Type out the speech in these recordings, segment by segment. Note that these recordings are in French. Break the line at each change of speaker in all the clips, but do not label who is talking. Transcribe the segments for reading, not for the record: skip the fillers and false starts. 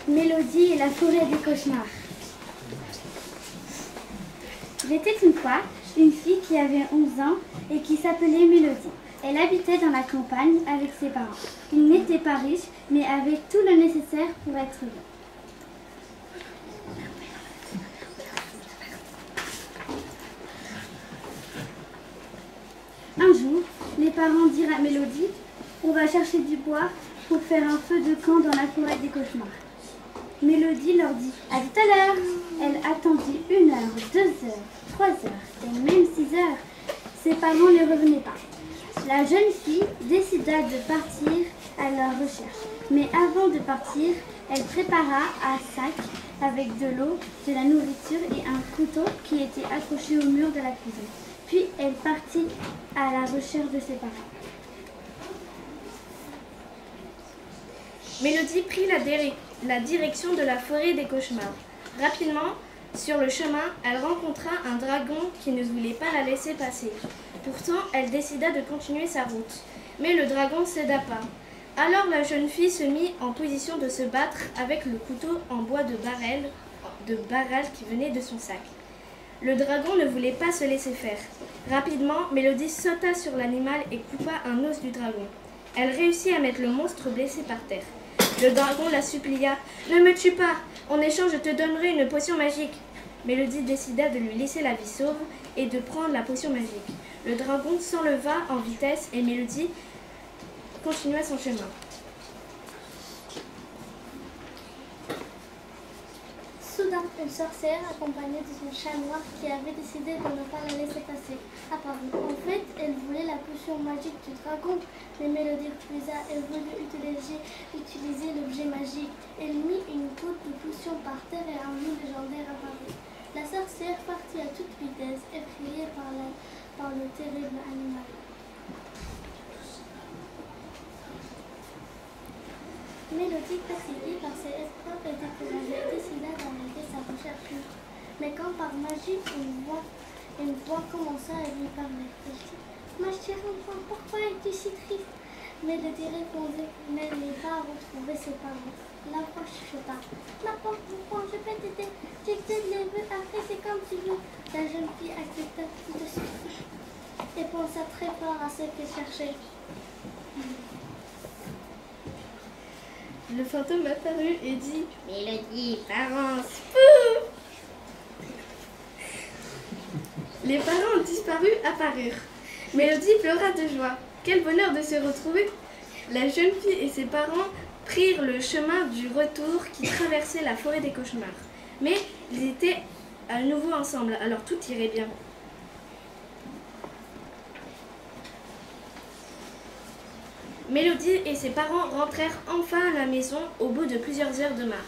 Mélodie et la forêt des cauchemars. Il était une fois une fille qui avait 11 ans et qui s'appelait Mélodie. Elle habitait dans la campagne avec ses parents. Ils n'étaient pas riches, mais avaient tout le nécessaire pour être heureux. Un jour, les parents dirent à Mélodie, on va chercher du bois pour faire un feu de camp dans la forêt des cauchemars. Mélodie leur dit à tout à l'heure. Elle attendit 1 heure, 2 heures, 3 heures et même 6 heures. Ses parents ne revenaient pas. La jeune fille décida de partir à leur recherche. Mais avant de partir, elle prépara un sac avec de l'eau, de la nourriture et un couteau qui était accroché au mur de la cuisine. Puis elle partit à la recherche de ses parents.
Mélodie prit la direction de la forêt des cauchemars. Rapidement, sur le chemin, elle rencontra un dragon qui ne voulait pas la laisser passer. Pourtant, elle décida de continuer sa route. Mais le dragon ne céda pas. Alors la jeune fille se mit en position de se battre avec le couteau en bois de barrel qui venait de son sac. Le dragon ne voulait pas se laisser faire. Rapidement, Mélodie sauta sur l'animal et coupa un os du dragon. Elle réussit à mettre le monstre blessé par terre. Le dragon la supplia « Ne me tue pas, en échange je te donnerai une potion magique ». Mélodie décida de lui laisser la vie sauve et de prendre la potion magique. Le dragon s'enleva en vitesse et Mélodie continua son chemin.
Soudain, une sorcière, accompagnée de son chat noir qui avait décidé de ne pas la laisser passer, apparut. En fait, elle voulait la potion magique du dragon, mais Mélodie refusa. Elle voulut utiliser l'objet magique. Elle mit une goutte de potion par terre et un loup légendaire apparut. La sorcière partit à toute vitesse, effrayée par le terrible animal. Mélodie, fatiguée par ses espoirs et découragée, décida d'arrêter sa recherche. Mais quand par magie, une voix commença à lui parler. Elle dit « Ma chère enfant, pourquoi es-tu si triste ?» Mélodie répondait « Mais elle n'est pas à retrouver ses parents. » La voix chuchota « Ma pauvre enfant, je peux t'aider. J'excède les vœux, après c'est comme tu veux. » La jeune fille accepta tout de suite et pensa très fort à ce qu'elle cherchait.
Le fantôme apparut et dit «
Mélodie, avance !»
Les parents disparus apparurent. Mélodie pleura de joie. Quel bonheur de se retrouver! La jeune fille et ses parents prirent le chemin du retour qui traversait la forêt des cauchemars. Mais ils étaient à nouveau ensemble, alors tout irait bien. Mélodie et ses parents rentrèrent enfin à la maison au bout de plusieurs heures de marche.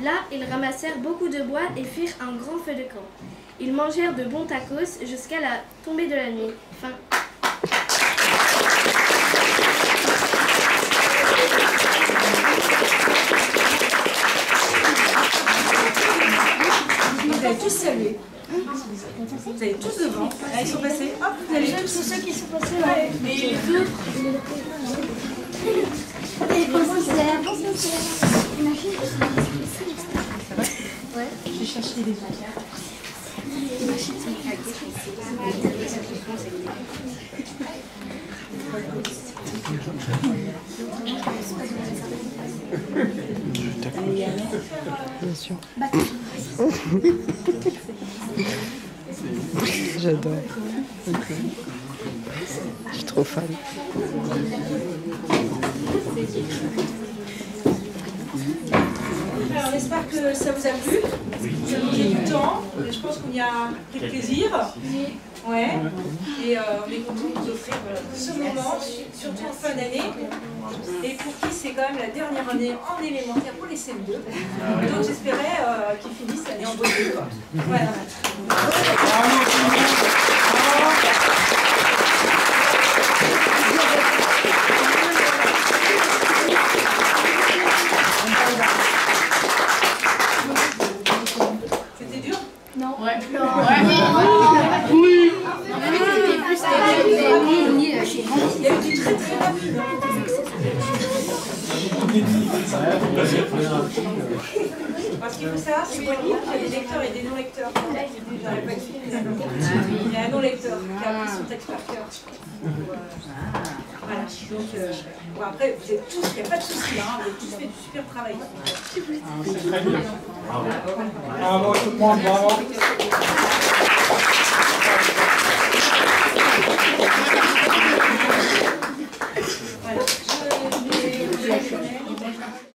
Là, ils ramassèrent beaucoup de bois et firent un grand feu de camp. Ils mangèrent de bons tacos jusqu'à la tombée de la nuit. Fin.
Vous avez tous salué. Vous allez tous devant. Là, ils sont passés. Hop, vous allez tous.
C'est ceux qui sont passés là.
Mais les autres.
Ouais.
J'ai cherché les autres.
Bien sûr. J'adore. Je suis trop fan.
Alors, j'espère que ça vous a plu. Ça nous a du temps. Je pense qu'on y a pris plaisir. Ouais. Et on est content de vous offrir ce moment, surtout en fin d'année. Et pour qui c'est quand même la dernière année en élémentaire pour les CM2. Donc j'espérais qu'ils finissent l'année en beauté. Voilà. C'était dur?
Non. Ouais.
Oui. Il y a eu du très très rapide. Parce qu'il faut savoir, c'est quoi qu'il y a des lecteurs et des non-lecteurs. J'arrive pas à expliquer. Il y a un non-lecteur qui a appris son texte par cœur. Voilà, donc bon, après, vous êtes tous, il n'y a pas de souci, hein, vous avez tous fait du super travail.
C'est très bien. Bravo tout le monde, bravo.